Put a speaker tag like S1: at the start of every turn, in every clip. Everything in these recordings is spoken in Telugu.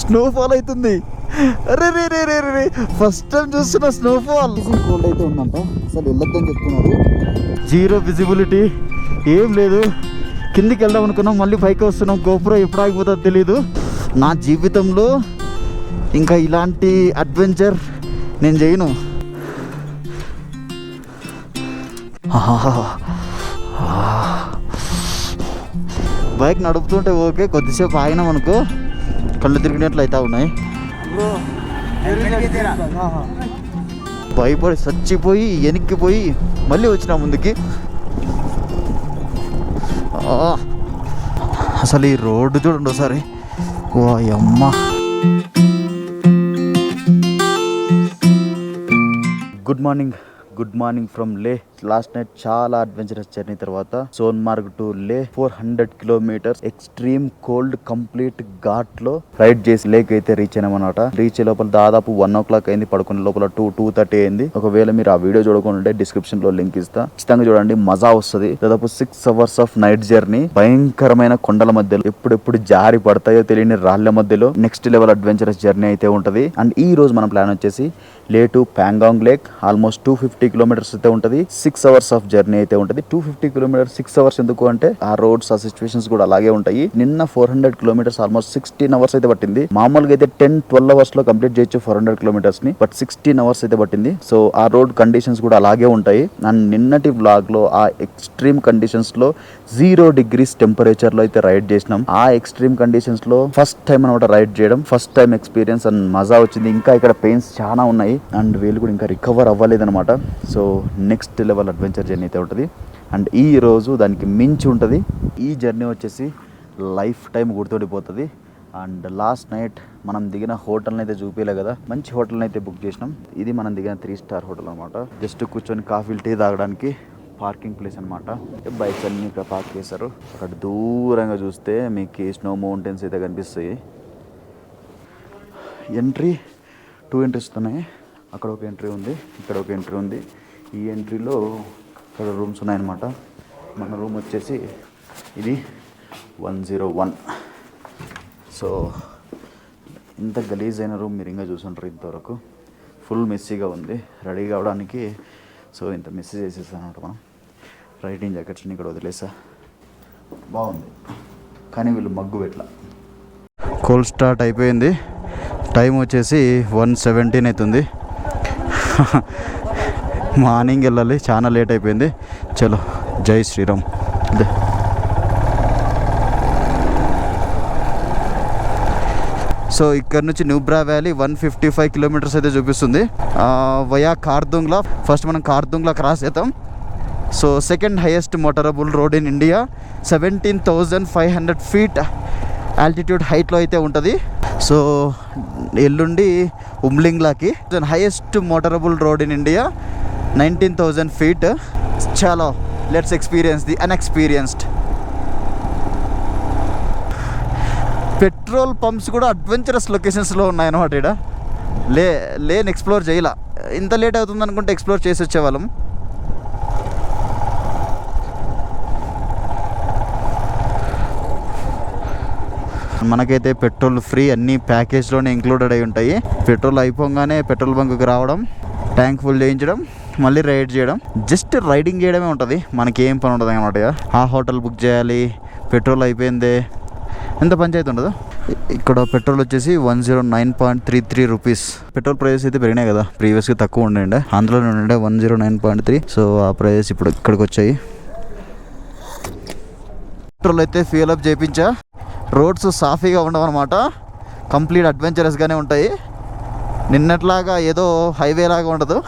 S1: స్నోఫాల్ అవుతుంది. అరే రే రే రే రే ఫస్ట్ టైం చూస్తున్నా స్నోఫాల్. కోల్డ్ అయితే ఉందంట, అసలు వెళ్ళొద్దని చెప్తున్నారు. జీరో విజిబిలిటీ, ఏం లేదు. కిందికి వెళ్దాం అనుకున్నాం, మళ్ళీ పైకి వస్తున్నాం. గోపురం ఎప్పుడు ఆగిపోతుందో తెలీదు. నా జీవితంలో ఇంకా ఇలాంటి అడ్వెంచర్ నేను చేయను. బైక్ నడుపుతుంటే ఓకే, కొద్దిసేపు ఆగినాం అనుకో కళ్ళు తిరిగినట్లు అవుతా ఉన్నాయి. భయపడి చచ్చిపోయి వెనక్కిపోయి మళ్ళీ వచ్చినా ముందుకి. అసలు ఈ రోడ్డు చూడండి ఒకసారి. ఓ అమ్మ. గుడ్ మార్నింగ్ ఫ్రమ్ లే. లాస్ట్ నైట్ చాలా అడ్వెంచరస్ జర్నీ తర్వాత సోన్మార్గ్ టు లే 400 kilometres extreme cold complete ghat లో రైడ్ చేసి లేక్ అయితే రీచ్ అయినామన్నమాట. రీచ్ లోపల దాదాపు 1 o'clock అయింది. పడుకునే లోపల 2:30 అయింది. ఒకవేళ మీరు ఆ వీడియో చూడకుంటే డిస్క్రిప్షన్ లో లింక్ ఇస్తా, ఖచ్చితంగా చూడండి, మజా వస్తుంది. దాదాపు 6 hours ఆఫ్ నైట్ జర్నీ భయంకరమైన కొండల మధ్యలో, ఎప్పుడెప్పుడు జారి పడతాయో తెలియని రాళ్ల మధ్యలో నెక్స్ట్ లెవెల్ అడ్వెంచరస్ జర్నీ అయితే ఉంటది. అండ్ ఈ రోజు మన ప్లాన్ వచ్చేసి లే to Pangong lake, almost 250 kilometres అయితే ఉంటది. 6 hours ఆఫ్ జర్నీ అయితే ఉంటది. 250 కిలోమీటర్స్ 6 hours ఎందుకు అంటే ఆ రోడ్స్, ఆ సిచ్యువేషన్స్ కూడా అలాగే ఉంటాయి. నిన్న 400 కిలోమీటర్స్ ఆల్మోస్ట్ 16 hours అయితే పట్టింది. మామూలుగా అయితే 10-12 hours లో కంప్లీట్ చేయొచ్చు 400 కిలోమీటర్స్ ని, బట్ 16 hours అయితే పట్టింది. సో ఆ రోడ్ కండిషన్స్ కూడా అలాగే ఉంటాయి. అండ్ నిన్నటి బ్లాగ్ లో ఆ ఎక్స్ట్రీమ్ కండిషన్స్ లో 0 degrees టెంపరేచర్ లో అయితే రైడ్ చేసినాం. ఆ ఎక్స్ట్రీమ్ కండిషన్స్ లో ఫస్ట్ టైం అనమాట రైడ్ చేయడం, ఫస్ట్ టైం ఎక్స్పీరియన్స్. అండ్ మజా వచ్చింది. ఇంకా ఇక్కడ పెయిన్స్ చాలా ఉన్నాయి అండ్ వీళ్ళు కూడా ఇంకా రికవర్ అవ్వలేదు అనమాట. So next level adventure journey అయితే ఉంటుంది. అండ్ ఈ రోజు దానికి మించి ఉంటుంది. ఈ జర్నీ వచ్చేసి లైఫ్ టైం గుర్తుండిపోతుంది. అండ్ లాస్ట్ నైట్ మనం దిగిన హోటల్ని అయితే చూపించలే కదా, మంచి హోటల్ని అయితే బుక్ చేసినాం. ఇది మనం దిగిన 3 star హోటల్ అనమాట. జస్ట్ కూర్చొని కాఫీలు, టీ తాగడానికి పార్కింగ్ ప్లేస్ అనమాట. బైక్స్ అన్ని ఇక్కడ పార్క్ చేశారు. అక్కడ దూరంగా చూస్తే మీకు స్నో మౌంటైన్స్ అయితే కనిపిస్తాయి. ఎంట్రీ 2 entries ఉన్నాయి. అక్కడ ఒక ఎంట్రీ ఉంది, ఇక్కడ ఒక ఎంట్రీ ఉంది. ఈ ఎంట్రీలో ఇక్కడ రూమ్స్ ఉన్నాయన్నమాట. మన రూమ్ వచ్చేసి ఇది 101. సో ఇంత గలీజ్ అయిన రూమ్ మీరు ఇంకా చూసుంటారు ఇంతవరకు. ఫుల్ మెస్సీగా ఉంది రెడీ కావడానికి. సో ఇంత మెస్సీ చేసేసాను అనమాట. మనం రైడింగ్ జాకెట్స్ని ఇక్కడ వదిలేసా. బాగుంది కానీ వీళ్ళు మగ్గు పెట్టలా. కోల్డ్ స్టార్ట్ అయిపోయింది. టైం వచ్చేసి 1:17 అవుతుంది. మార్నింగ్ వెళ్ళాలి, చాలా లేట్ అయిపోయింది. చలో, జై శ్రీరామ్. సో ఇక్కడ నుంచి న్యూబ్రా వ్యాలీ 155 కిలోమీటర్స్ అయితే చూపిస్తుంది వయా కార్దుంగ్లా. ఫస్ట్ మనం కార్దుంగ్లా క్రాస్ చేద్దాం. So second highest motorable road in India, 17,500 feet altitude హైట్లో అయితే ఉంటుంది. సో ఎల్లుండి ఉమ్లింగ్లాకి highest motorable road in India, 19,000 feet. చలో, let's experience the unexperienced. Petrol pumps కూడా అడ్వెంచరస్ లొకేషన్స్లో ఉన్నాయన్నమాట. ఇక్కడ లేని ఎక్స్ప్లోర్ చేయాల. ఇంత లేట్ అవుతుంది అనుకుంటే ఎక్స్ప్లోర్ చేసి వచ్చేవాళ్ళం. మనకైతే పెట్రోల్ ఫ్రీ, అన్ని ప్యాకేజ్లోనే ఇంక్లూడెడ్ అయి ఉంటాయి. పెట్రోల్ అయిపోగానే పెట్రోల్ బంక్కి రావడం, ట్యాంక్ ఫుల్ చేయించడం, మళ్ళీ రైడ్ చేయడం. జస్ట్ రైడింగ్ చేయడమే ఉంటుంది, మనకి ఏం పని ఉంటుంది అన్నమాట. ఆ హోటల్ బుక్ చేయాలి, పెట్రోల్ అయిపోయింది, ఎంత పంచాయతీ ఉండదు. ఇక్కడ పెట్రోల్ వచ్చేసి 109.33 రూపీస్. పెట్రోల్ ప్రైస్ అయితే పెరిగినాయి కదా, ప్రీవియస్గా తక్కువ ఉండే, అందులో ఉండే 109.3. సో ఆ ప్రైస్ ఇప్పుడు ఇక్కడికి వచ్చాయి. పెట్రోల్ అయితే ఫ్యూల్ అప్ చేయించా. రోడ్స్ సాఫీగా ఉండవు అనమాట, కంప్లీట్ అడ్వెంచరస్గానే ఉంటాయి. నిన్నట్లాగా ఏదో హైవే లాగా ఉండదు,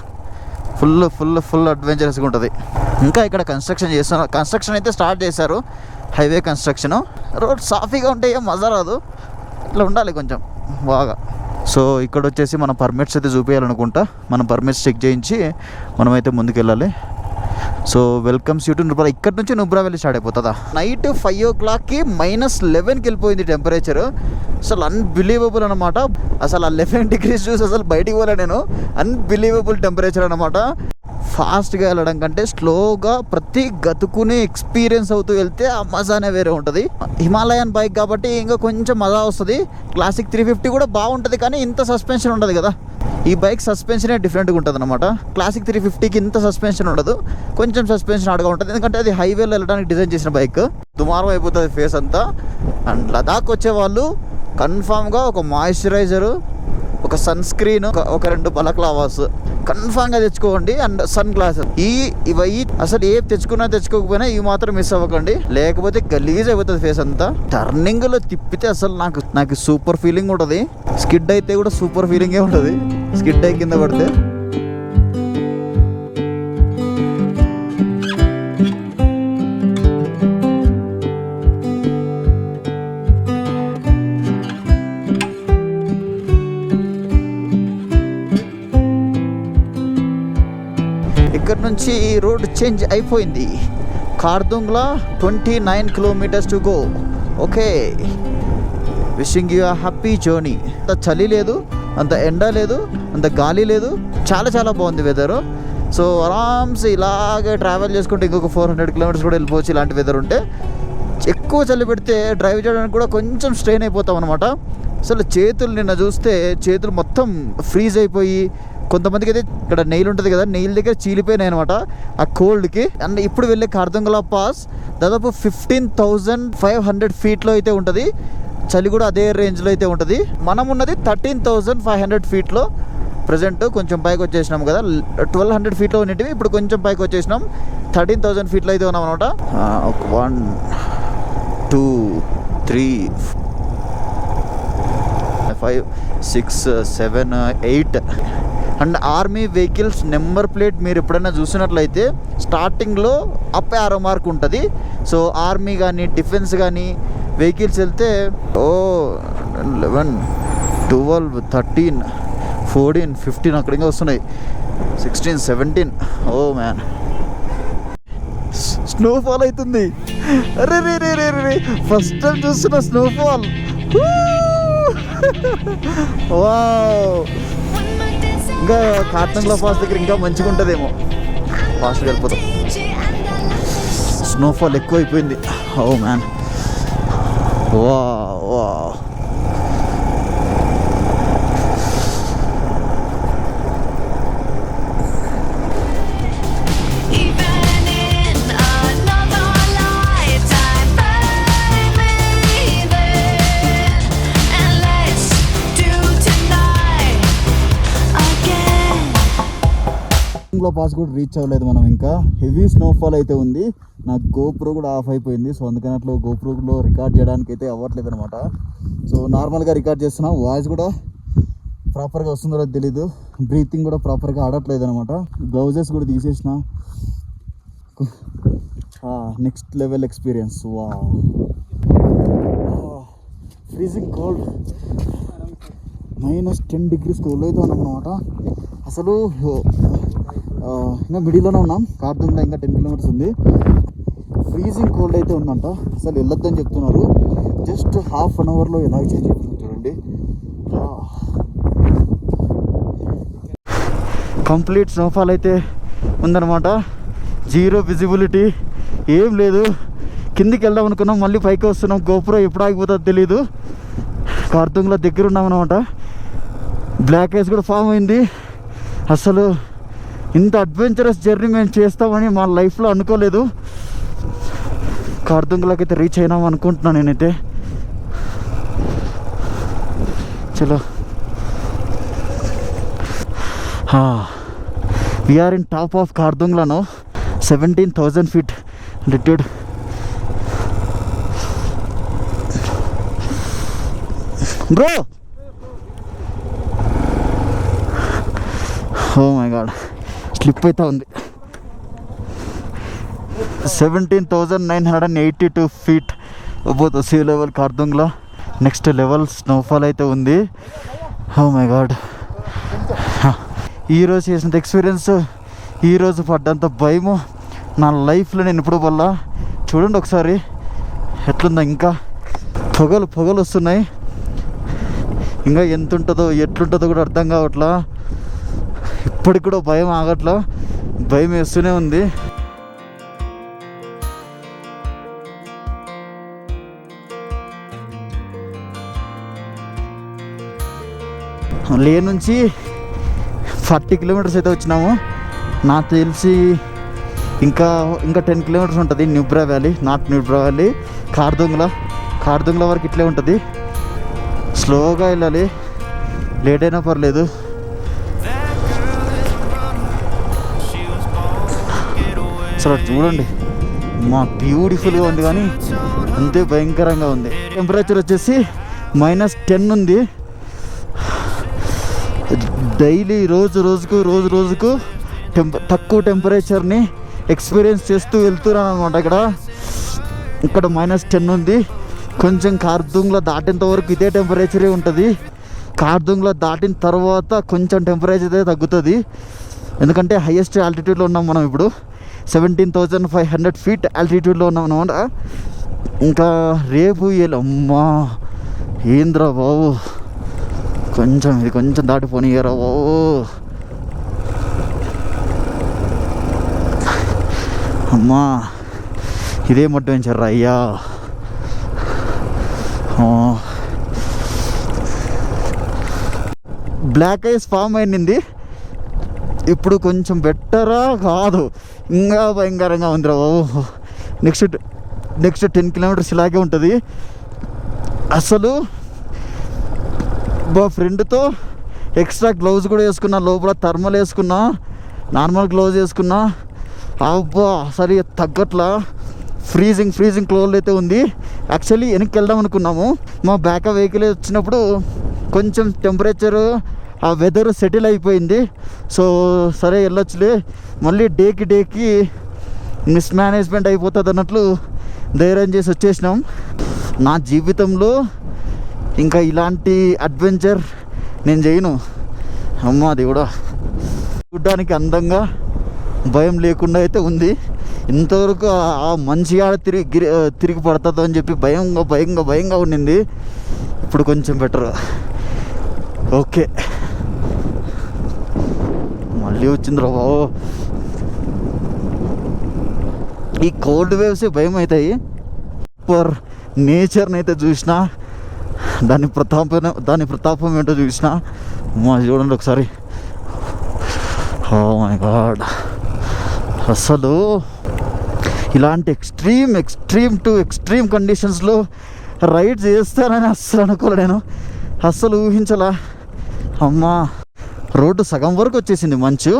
S1: ఫుల్ ఫుల్ ఫుల్ అడ్వెంచరస్గా ఉంటుంది. ఇంకా ఇక్కడ కన్స్ట్రక్షన్ అయితే స్టార్ట్ చేశారు, హైవే కన్స్ట్రక్షన్. రోడ్ సాఫీగా ఉంటే ఏం మజా రాదు, ఇట్లా ఉండాలి కొంచెం బాగా. సో ఇక్కడ వచ్చేసి మన పర్మిట్స్ అయితే చూపించాలనుకుంటా. మన పర్మిట్స్ చెక్ చేయించి మనమైతే ముందుకు వెళ్ళాలి. So welcomes you to Nubra. ఇక్కడ నుంచి నుబ్రా వెళ్ళి స్టార్ట్ అయిపోతుందా. నైట్ 5 o'clockకి -11కి వెళ్ళిపోయింది టెంపరేచర్. అసలు అన్బిలీవబుల్ అనమాట. అసలు ఆ 11 degrees చూసి అసలు బయటికి పోలే నేను. అన్బిలీవబుల్ టెంపరేచర్ అనమాట. ఫాస్ట్గా వెళ్ళడం కంటే స్లోగా ప్రతి గతుకుని ఎక్స్పీరియన్స్ అవుతూ వెళ్తే ఆ మజానే వేరే ఉంటుంది. హిమాలయన్ బైక్ కాబట్టి ఇంకా కొంచెం మజా వస్తుంది. క్లాసిక్ 350 కూడా బాగుంటుంది కానీ ఇంత సస్పెన్షన్ ఉండదు కదా. ఈ బైక్ సస్పెన్షనే డిఫరెంట్గా ఉంటుంది అనమాట. క్లాసిక్ 350కి ఇంత సస్పెన్షన్ ఉండదు, కొంచెం సస్పెన్షన్ ఆడగా ఉంటుంది. ఎందుకంటే అది హైవేలో వెళ్ళడానికి డిజైన్ చేసిన బైక్. దుమారం అయిపోతుంది ఫేస్ అంతా. అండ్ లదాఖ్ వచ్చే వాళ్ళు కన్ఫామ్గా ఒక మాయిశ్చరైజరు, ఒక సన్ స్క్రీన్, ఒక 2 బలక్లావాస్ కన్ఫామ్గా తెచ్చుకోండి. And sunglasses. ఇవి అసలు ఏ తెచ్చుకోకపోయినా ఇవి మాత్రం మిస్ అవ్వకండి, లేకపోతే గలీజ్ అయిపోతుంది ఫేస్ అంతా. టర్నింగ్ లో తిప్పితే అసలు నాకు సూపర్ ఫీలింగ్ ఉంటుంది. స్కిడ్ అయితే కూడా సూపర్ ఫీలింగే ఉంటుంది. స్కిడ్ అయి కింద పడితే ఇక్కడ నుంచి రోడ్ చేంజ్ అయిపోయింది. Khardung La 29 kilometers to go. Okay, wishing you happy journey. అంత చలి లేదు, అంత ఎండ లేదు, అంత గాలి లేదు, చాలా బాగుంది వెదరు. సో ఆరామ్స్ ఇలాగే ట్రావెల్ చేసుకుంటే ఇంకొక 400 kilometers కూడా వెళ్ళిపోవచ్చు. ఇలాంటి వెదర్ ఉంటే ఎక్కువ చలి పెడితే డ్రైవ్ చేయడానికి కూడా కొంచెం స్ట్రెయిన్ అయిపోతాం అనమాట. అసలు చేతులు నిన్న చూస్తే చేతులు మొత్తం ఫ్రీజ్ అయిపోయి, కొంతమందికి అయితే ఇక్కడ నెయిల్ ఉంటుంది కదా, నెయిల్ దగ్గర చీలిపోయినాయి అనమాట ఆ కోల్డ్కి. అండ్ ఇప్పుడు వెళ్ళే కార్దుంగ్లా పాస్ దాదాపు 15,500 feetలో అయితే ఉంటుంది. చలి కూడా అదే రేంజ్లో అయితే ఉంటుంది. మనం ఉన్నది 13,500 feetలో ప్రజెంట్. కొంచెం పైకి వచ్చేసినాం కదా, 1,200 feetలో ఉన్నటివి ఇప్పుడు కొంచెం పైకి వచ్చేసినాం. 13,000 feetలో అయితే ఉన్నాం అనమాట. 1 2 3 5 6 7 8 and army vehicles number plate మీరు ఎప్పుడైనా చూసినట్లయితే స్టార్టింగ్లో అప్ యారో మార్క్ ఉంటుంది. సో ఆర్మీ కానీ డిఫెన్స్ కానీ వెహికల్స్ వెళ్తే 11 12 13 14 15 అక్కడ ఇంకా వస్తున్నాయి, 16 17. ఓ మ్యాన్, స్నోఫాల్ అవుతుంది. అరే రే రే రే రే ఫస్ట్ టైం చూస్తున్నా స్నోఫాల్. వావ్, ఇంకా కార్దుంగ్లా పాస్ దగ్గర ఇంకా మంచిగా ఉంటుందేమో. ఫాస్ట్గా వెళ్ళిపోతాం. స్నోఫాల్ ఎక్కువ అయిపోయింది. ఓ మ్యాన్, వా వా పాస్ కూడా రీచ్ అవ్వలేదు మనం ఇంకా. హెవీ స్నోఫాల్ అయితే ఉంది. నాకు గోప్రో కూడా ఆఫ్ అయిపోయింది. సో అందుకని అట్లా గోప్రోలో రికార్డ్ చేయడానికి అయితే అవ్వట్లేదు అనమాట. సో నార్మల్గా రికార్డ్ చేస్తున్నా, వాయిస్ కూడా ప్రాపర్గా వస్తుందో తెలీదు, బ్రీతింగ్ కూడా ప్రాపర్గా ఆడట్లేదు అనమాట. గ్లౌజెస్ కూడా తీసేసిన. Next level experience. వా, ఫ్రీజింగ్ కోల్డ్, -10 degrees కోల్డ్ అయితే ఉన్నాం అనమాట. అసలు ఇంకా మిడిల్లోనే ఉన్నాం. కార్దుంగ్లా ఇంకా 10 kilometers ఉంది. ఫ్రీజింగ్ కోల్డ్ అయితే ఉందంట. అసలు వెళ్ళొద్దని చెప్తున్నారు. జస్ట్ ½ an hourలో ఎలా చేంజ్ అయిపోతుంది చూడండి. కంప్లీట్ స్నోఫాల్ అయితే ఉందన్నమాట. జీరో విజిబిలిటీ, ఏం లేదు. కిందికి వెళ్దాం అనుకున్నాం, మళ్ళీ పైకి వస్తున్నాం. గోప్రో ఎప్పుడు ఆగిపోతుందో తెలీదు. కార్దుంగ్లా దగ్గర ఉన్నామన్నమాట. బ్లాక్ ఐస్ కూడా ఫామ్ అయింది. అసలు ఇంత అడ్వెంచరస్ జర్నీ మేము చేస్తామని మా లైఫ్లో అనుకోలేదు. కార్దుంగ్లాకి అయితే రీచ్ అయినాం అనుకుంటున్నాను నేనైతే. చలో, వీఆర్ ఇన్ టాప్ ఆఫ్ కార్దుంగ్లాను, 17,000 feet altitude. Bro, oh my God, slip అవుతా ఉంది. 17,982 feet above the sea level Khardungla. Next level snowfall అయితే ఉంది. ఓ మై గాడ్, ఈరోజు చేసినంత ఎక్స్పీరియన్స్, ఈరోజు పడ్డంత భయము నా లైఫ్లో నేను ఇప్పుడు వల్ల. చూడండి ఒకసారి ఎట్లుందో. ఇంకా పొగలు వస్తున్నాయి. ఇంకా ఎంత ఉంటుందో ఎట్లుంటుందో కూడా అర్థం కావట్లా. ఇప్పటికి కూడా భయం ఆగట్లా. భయం వేస్తూనే ఉంది. లే నుంచి 40 కిలోమీటర్స్ అయితే వచ్చినాము. నాకు తెలిసి ఇంకా 10 కిలోమీటర్స్ ఉంటుంది Nubra valley. Not Nubra valley, Khardung La వరకు ఇట్లే ఉంటుంది. స్లోగా వెళ్ళాలి, లేట్ అయినా పర్లేదు. అసలు చూడండి, మా బ్యూటిఫుల్గా ఉంది కానీ అంతే భయంకరంగా ఉంది. టెంపరేచర్ వచ్చేసి -10 ఉంది. డైలీ రోజుకు తక్కువ టెంపరేచర్ని ఎక్స్పీరియన్స్ చేస్తూ వెళ్తున్నాను అనమాట. ఇక్కడ -10 ఉంది. కొంచెం కార్దుంగ్లా దాటేంత వరకు ఇదే టెంపరేచరే ఉంటుంది. కార్దుంగ్లా దాటిన తర్వాత కొంచెం టెంపరేచర్ అయితే తగ్గుతుంది. ఎందుకంటే హైయెస్ట్ ఆల్టిట్యూడ్లో ఉన్నాం మనం. ఇప్పుడు 17,500 feet ఆల్టిట్యూడ్లో ఉన్నాం అనమాట. ఇంకా రేపు అమ్మా ఏంద్రా బాబు, కొంచెం దాటిపోనీయరా బాబు. అమ్మా ఇదేం అడ్వెంచర్ రా అయ్యా. బ్లాక్ ఐస్ ఫామ్ అయింది. ఇప్పుడు కొంచెం బెటరా కాదు, ఇంకా భయంకరంగా ఉందిరా బాబు. నెక్స్ట్ 10 కిలోమీటర్స్ ఇలాగే ఉంటుంది. అసలు మా ఫ్రెండ్తో ఎక్స్ట్రా గ్లౌజ్ కూడా వేసుకున్నా, లోపల థర్మల్ వేసుకున్నా, నార్మల్ గ్లౌజ్ వేసుకున్నా. అబ్బా సరే తగ్గట్లా, ఫ్రీజింగ్ క్లోజ్ అయితే ఉంది. యాక్చువల్లీ వెనక్కి వెళ్దాం అనుకున్నాము. మా బ్యాకప్ వెహికల్ వచ్చినప్పుడు కొంచెం టెంపరేచరు ఆ వెదర్ సెటిల్ అయిపోయింది. సో సరే వెళ్ళొచ్చులే, మళ్ళీ డేకి మిస్మేనేజ్మెంట్ అయిపోతుంది అన్నట్లు ధైర్యం చేసి వచ్చేసినాం. నా జీవితంలో ఇంకా ఇలాంటి అడ్వెంచర్ నేను చేయను. అమ్మ అది కూడా చూడ్డానికి అందంగా భయం లేకుండా అయితే ఉంది. ఇంతవరకు ఆ మంచిగా తిరిగి పడుతుందో అని చెప్పి భయంగా ఉండింది. ఇప్పుడు కొంచెం బెటర్. ఓకే మళ్ళీ వచ్చింది రా బాబు. ఈ కోల్డ్ వేవ్స్ భయం అవుతాయి. సూపర్ నేచర్ని అయితే చూసినా, దాని ప్రతాపం ఏంటో చూసినా. మా చూడండి ఒకసారి. ఓ మై గాడ్, అసలు ఇలాంటి ఎక్స్ట్రీమ్ కండిషన్స్లో రైడ్ చేస్తానని అస్సలు అనుకోలే నేను. అస్సలు ఊహించలా. అమ్మా రోడ్డు సగం వరకు వచ్చేసింది మంచు.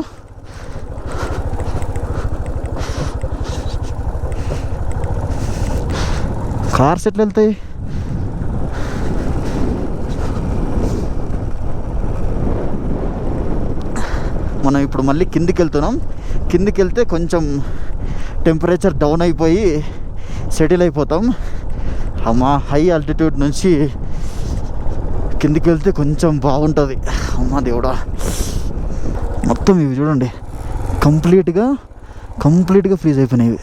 S1: కార్స్ ఎట్లా వెళ్తాయి? మనం ఇప్పుడు మళ్ళీ కిందికి వెళ్తున్నాం. కిందికి వెళ్తే కొంచెం టెంపరేచర్ డౌన్ అయిపోయి సెటిల్ అయిపోతాం. అమ్మా హై ఆల్టిట్యూడ్ నుంచి కిందికి వెళ్తే కొంచెం బాగుంటుంది. అమ్మా దేవుడా, మొత్తం ఇవి చూడండి కంప్లీట్గా ఫ్రీజ్ అయిపోయినాయి.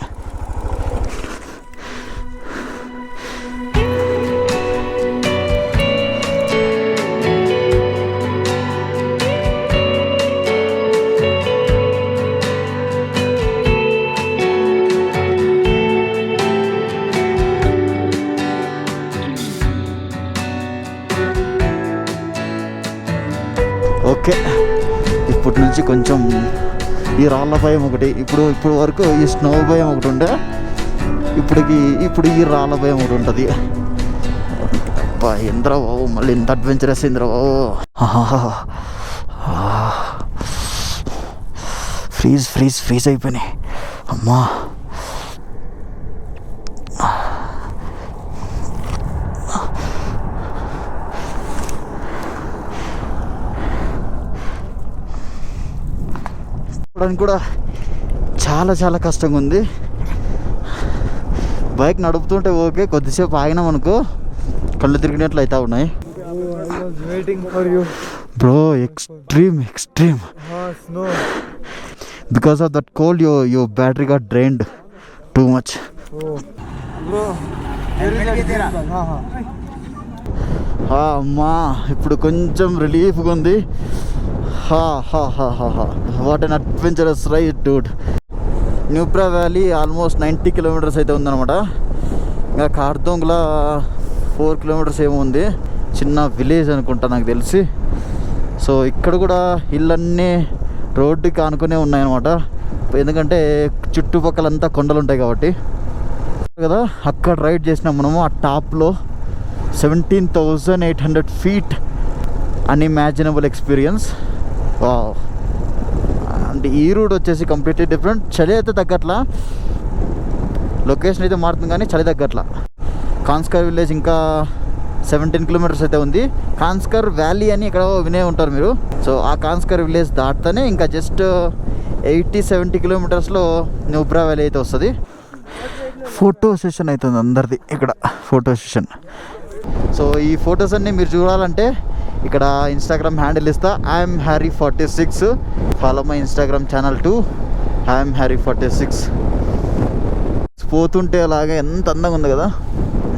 S1: ఓకే ఇప్పటి నుంచి కొంచెం ఈ రాళ్ళ భయం ఒకటి, ఇప్పుడు వరకు ఈ స్నో భయం ఒకటి ఉండే, ఇప్పుడు ఈ రాళ్ళ భయం ఒకటి ఉంటుంది. అబ్బా ఇంద్రా బాబు, మళ్ళీ ఇంత అడ్వెంచరస్ ఇంద్రా బాబు. ఫ్రీజ్ అయిపోయినాయి. అమ్మా కూడా చాలా కష్టంగా ఉంది. బైక్ నడుపుతుంటే ఓకే, కొద్దిసేపు ఆగినాం అనుకో కళ్ళు తిరిగినట్లు అవుతా ఉన్నాయి. Bro extreme because of that cold your battery got drained too much. అమ్మా ఇప్పుడు కొంచెం రిలీఫ్గా ఉంది. What an adventurous ride dude. Nubra valley almost 90 kilometres అయితే ఉందన్నమాట. ఇంకా కార్దోంగ్లా 4 కిలోమీటర్స్ ఏమో ఉంది. చిన్న విలేజ్ అనుకుంటా నాకు తెలిసి. సో ఇక్కడ కూడా ఇళ్ళన్నీ రోడ్డుకి ఆనుకునే ఉన్నాయన్నమాట. ఎందుకంటే చుట్టుపక్కలంతా కొండలు ఉంటాయి కాబట్టి కదా. అక్కడ రైడ్ చేసినాం మనము ఆ టాప్లో. 17,800 feet అన్ఇమాజినబుల్ ఎక్స్పీరియన్స్. అంటే ఈ రూట్ వచ్చేసి కంప్లీట్లీ డిఫరెంట్. చలి అయితే తగ్గట్లా, లొకేషన్ అయితే మారుతుంది కానీ చలి తగ్గట్లా. కాన్స్కర్ విలేజ్ ఇంకా 17 కిలోమీటర్స్ అయితే ఉంది. కాన్స్కర్ వ్యాలీ అని ఇక్కడ వినే ఉంటారు మీరు. సో ఆ కాన్స్కర్ విలేజ్ దాటితేనే ఇంకా జస్ట్ 80-70 కిలోమీటర్స్లో న్యూబ్రా వ్యాలీ అయితే వస్తుంది. ఫోటో సెషన్ అవుతుంది అందరిది ఇక్కడ, ఫోటో సెషన్. సో ఈ ఫొటోస్ అన్నీ మీరు చూడాలంటే ఇక్కడ ఇన్స్టాగ్రామ్ హ్యాండిల్ ఇస్తా, I'm Harry46. Follow my Instagram channel to I'm Harry46. పోతుంటే అలాగే ఎంత అందంగా ఉంది కదా,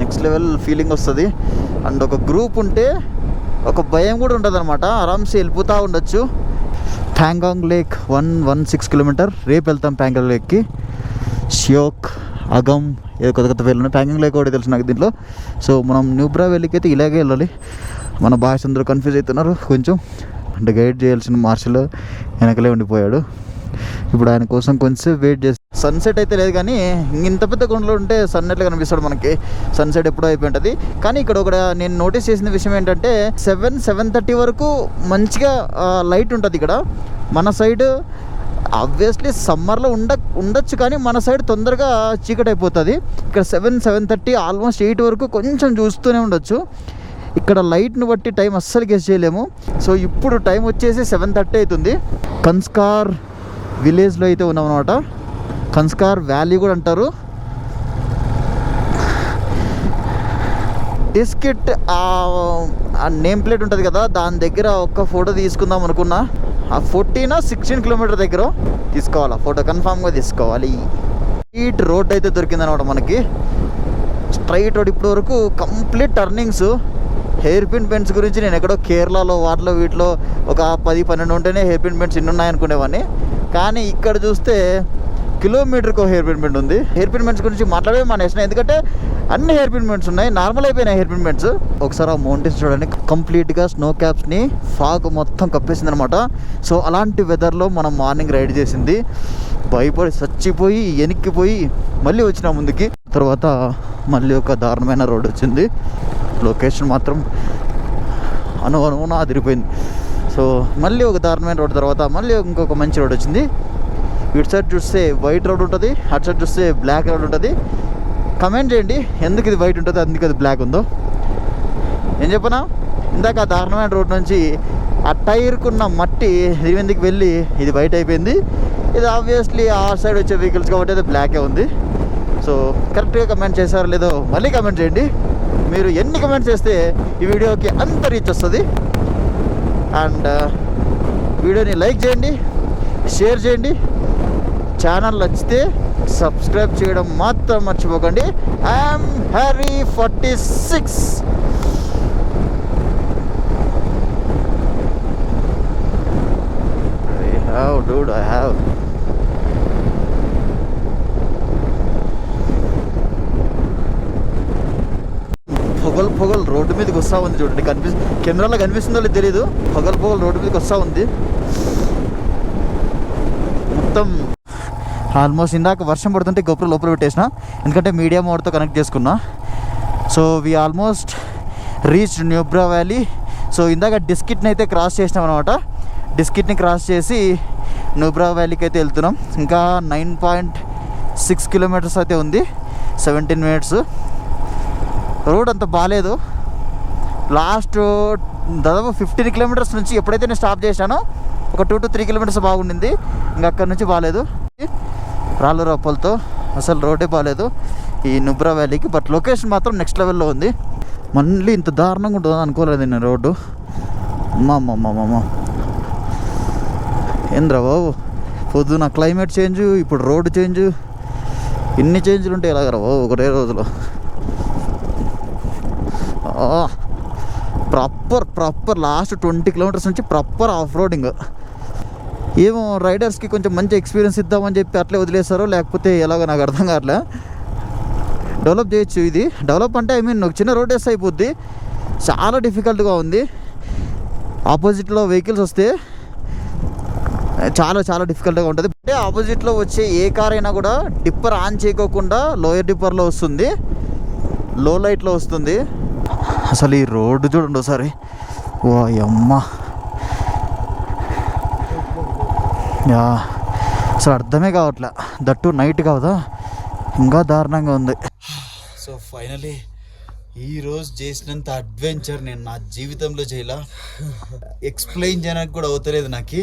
S1: నెక్స్ట్ లెవెల్ ఫీలింగ్ వస్తుంది. అండ్ ఒక గ్రూప్ ఉంటే ఒక భయం కూడా ఉంటుంది అనమాట, ఆరామ్సే వెళ్ళిపోతూ ఉండొచ్చు. Pangong lake 116 kilometre. రేపు వెళ్తాం ప్యాంగాంగ్ లేక్కి. షియోక్, అగమ్, ఏదో కొత్త పేర్లు ఉన్నాయి. ప్యాంగాంగ్ లేక్ ఒకటి తెలుసు నాకు దీంట్లో. సో మనం న్యూబ్రా వ్యాలీకి అయితే ఇలాగే వెళ్ళాలి. మన బాయ్స్ అందరూ కన్ఫ్యూజ్ అవుతున్నారు కొంచెం. అంటే గైడ్ చేయాల్సిన మార్షల్ వెనకలే ఉండిపోయాడు. ఇప్పుడు ఆయన కోసం కొంచెం వెయిట్ చేసి. సన్సెట్ అయితే లేదు కానీ ఇంత పెద్ద కొండలో ఉంటే సన్ ఎట్లా కనిపిస్తాడు మనకి. సన్సెట్ ఎప్పుడో అయిపోయి ఉంటుంది. కానీ ఇక్కడ ఒక నేను నోటీస్ చేసిన విషయం ఏంటంటే 7-7:30 వరకు మంచిగా లైట్ ఉంటుంది ఇక్కడ. మన సైడ్ ఆబ్వియస్లీ సమ్మర్లో ఉండొచ్చు కానీ మన సైడ్ తొందరగా చీకటి అయిపోతుంది. ఇక్కడ 7-7:30 ఆల్మోస్ట్ 8 వరకు కొంచెం చూస్తూనే ఉండొచ్చు. ఇక్కడ లైట్ను బట్టి టైం అస్సలు గెస్ చేయలేము. సో ఇప్పుడు టైం వచ్చేసి 7:30 అవుతుంది. కన్స్కార్ విలేజ్లో అయితే ఉన్నామన్నమాట. కన్స్కార్ వ్యాలీ కూడా అంటారు. డిస్కిట్ ఆ నేమ్ ప్లేట్ ఉంటుంది కదా, దాని దగ్గర ఒక్క ఫోటో తీసుకుందాం అనుకున్నా. ఆ 14-16 కిలోమీటర్ దగ్గర తీసుకోవాలి ఫోటో, కన్ఫామ్గా తీసుకోవాలి. స్ట్రైట్ రోడ్ అయితే దొరికిందనమాట మనకి. స్ట్రైట్ రోడ్ ఇప్పటి వరకు complete turnings. Hair pin bends గురించి నేను ఎక్కడో కేరళలో వాటిలో వీటిలో ఒక 10-12 ఉంటేనే హెయిర్ పిన్ బెండ్స్ ఇన్ని ఉన్నాయనుకునేవాడిని. కానీ ఇక్కడ చూస్తే కిలోమీటర్కి హెయిర్ పిన్ బెండ్ ఉంది. హెయిర్ పిన్ బెండ్స్ గురించి మాట్లాడే మానేసిన, ఎందుకంటే అన్ని హెయిర్ పిన్ బెండ్స్ ఉన్నాయి, నార్మల్ అయిపోయినాయి హెయిర్ పిన్ బెండ్స్. ఒకసారి ఆ మౌంటైన్స్ చూడండి, కంప్లీట్గా స్నో క్యాప్స్ని ఫాగ్ మొత్తం కప్పేసింది అనమాట. సో అలాంటి వెదర్లో మనం మార్నింగ్ రైడ్ చేసింది. భయపడి చచ్చిపోయి వెనక్కిపోయి మళ్ళీ వచ్చిన ముందుకి. తర్వాత మళ్ళీ ఒక దారుణమైన రోడ్ వచ్చింది. లొకేషన్ మాత్రం అనువున అదిరిపోయింది. సో మళ్ళీ ఒక దారుణమైన రోడ్ తర్వాత మళ్ళీ ఇంకొక మంచి రోడ్ వచ్చింది. ఇటు సైడ్ చూస్తే వైట్ రోడ్ ఉంటుంది, అటు సైడ్ చూస్తే బ్లాక్ రోడ్ ఉంటుంది. కమెంట్ చేయండి ఎందుకు ఇది వైట్ ఉంటుంది, అందుకు అది బ్లాక్ ఉందో. ఏం చెప్పనా, ఇందాక ఆ దారుణమైన రోడ్ నుంచి ఆ టైర్కున్న మట్టి దీనికి వెళ్ళి ఇది వైట్ అయిపోయింది. ఇది ఆబ్వియస్లీ ఆ సైడ్ వచ్చే వెహికల్స్ కాబట్టి అది బ్లాకే ఉంది. సో కరెక్ట్గా కమెంట్ చేశారో లేదో మళ్ళీ కమెంట్ చేయండి. మీరు ఎన్ని కమెంట్స్ చేస్తే ఈ వీడియోకి అంత రీచ్ వస్తుంది. అండ్ వీడియోని లైక్ చేయండి, షేర్ చేయండి. ఛానల్ నచ్చితే సబ్స్క్రైబ్ చేయడం మాత్రం మర్చిపోకండి. I'm Harry46. I have. పొగలు రోడ్డు మీదకి వస్తూ ఉంది చూడండి. కెమెరాలో కనిపిస్తుందో లేదు తెలీదు. పొగలు రోడ్డు మీదకి వస్తూ ఉంది మొత్తం. ఆల్మోస్ట్ ఇందాక వర్షం పడుతుంటే గోపురం లోపల పెట్టేసిన, ఎందుకంటే మీడియా మోడ్తో కనెక్ట్ చేసుకున్నా. So we almost reach Nubra valley. So ఇందాక డిస్కిట్ని అయితే క్రాస్ చేసినాం అనమాట. డిస్కిట్ని క్రాస్ చేసి న్యూబ్రా వ్యాలీకి అయితే వెళ్తున్నాం. ఇంకా 9.6 కిలోమీటర్స్ అయితే ఉంది, 17 minutes. రోడ్ అంత బాగాలేదు. లాస్ట్ దాదాపు 15 కిలోమీటర్స్ నుంచి ఎప్పుడైతే నేను స్టాప్ చేశానో ఒక 2-3 కిలోమీటర్స్ బాగుండింది. ఇంకా అక్కడి నుంచి బాగాలేదు, రాళ్ళు రప్పలతో అసలు రోడ్డే బాగాలేదు ఈ న్యూబ్రా వ్యాలీకి. బట్ లొకేషన్ మాత్రం నెక్స్ట్ లెవెల్లో ఉంది. మళ్ళీ ఇంత దారుణంగా ఉంటుందని అనుకోలేదు నేను రోడ్డు. అమ్మా ఏంద్రా బాబు, పొద్దున క్లైమేట్ చేంజ్, ఇప్పుడు రోడ్డు చేంజ్, ఇన్ని చేంజ్లు ఉంటాయి ఎలాగరా బాబు ఒకటే రోజులో. ప్రాపర్ లాస్ట్ 20 కిలోమీటర్స్ నుంచి ప్రాపర్ ఆఫ్ రోడింగ్. ఏమో రైడర్స్కి కొంచెం మంచి ఎక్స్పీరియన్స్ ఇద్దామని చెప్పి అట్లే వదిలేస్తారో లేకపోతే ఎలాగో నాకు అర్థం కావట్లే. డెవలప్ చేయొచ్చు, ఇది డెవలప్ అంటే ఒక చిన్న రోడ్ వేస్తే అయిపోద్ది. చాలా డిఫికల్ట్గా ఉంది. ఆపోజిట్లో వెహికల్స్ వస్తే చాలా డిఫికల్ట్గా ఉంటుంది. అంటే ఆపోజిట్లో వచ్చే ఏ కార్ అయినా కూడా డిప్పర్ ఆన్ చేయకోకుండా లోయర్ డిప్పర్లో వస్తుంది, లో లైట్లో వస్తుంది. అసలు ఈ రోడ్డు చూడండి ఒకసారి. ఓ అమ్మ, అసలు అర్థమే కావట్లే. దట్టు నైట్ కావదా, ఇంకా దారుణంగా ఉంది. సో ఫైనలీ ఈరోజు చేసినంత అడ్వెంచర్ నేను నా జీవితంలో చేయలా. ఎక్స్ప్లెయిన్ చేయడానికి కూడా అవుతలేదు నాకు.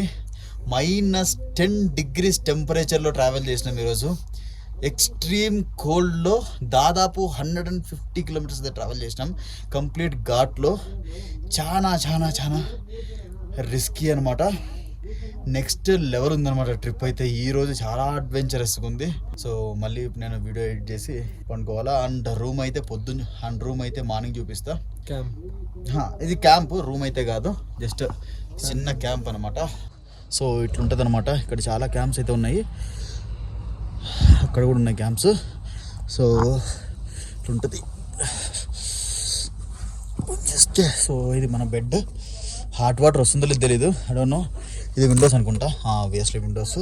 S1: -10 degrees టెంపరేచర్లో ట్రావెల్ చేసినాం ఈరోజు. ఎక్స్ట్రీమ్ కోల్డ్లో దాదాపు 150 కిలోమీటర్స్ ట్రావెల్ చేసినాం కంప్లీట్ ఘాట్లో. చాలా రిస్కీ అనమాట. నెక్స్ట్ లెవెల్ ఉందన్నమాట ట్రిప్ అయితే. ఈరోజు చాలా అడ్వెంచరస్గా ఉంది. సో మళ్ళీ నేను వీడియో ఎడిట్ చేసి పండుకోవాలా. అండ్ రూమ్ అయితే రూమ్ అయితే మార్నింగ్ చూపిస్తా. ఇది క్యాంప్, రూమ్ అయితే కాదు, జస్ట్ చిన్న క్యాంప్ అనమాట. సో ఇట్లుంటుంది అనమాట. ఇక్కడ చాలా క్యాంప్స్ అయితే ఉన్నాయి, అక్కడ కూడా ఉన్నాయి క్యాంప్స్. సో ఇట్లుంటుంది జస్ట్. సో ఇది మన బెడ్. హాట్ వాటర్ వస్తుందో లేదు తెలీదు, ఐ డోంట్ నో. ఇది విండోస్ అనుకుంటా, obviously windows.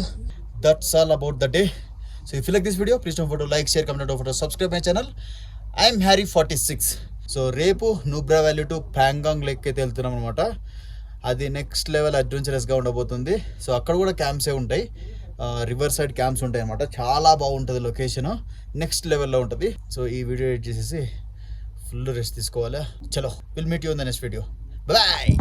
S1: That's all about the day. So if you like this video please don't forget to like, share, comment, don't forget to subscribe my channel. I'm Harry 46. So రేపు Nubra valley to Pangong lake అయితే వెళ్తున్నాం అనమాట. అది నెక్స్ట్ లెవెల్ అడ్వెంచరస్గా ఉండబోతుంది. సో అక్కడ కూడా క్యాంప్సే ఉంటాయి, రివర్ సైడ్ క్యాంప్స్ ఉంటాయి అనమాట. చాలా బాగుంటుంది లొకేషన్, నెక్స్ట్ లెవెల్లో ఉంటుంది. సో ఈ వీడియో ఎడిట్ చేసేసి ఫుల్ రెస్ట్ తీసుకోవాలి. చలో, will meet you in the next video. Bye.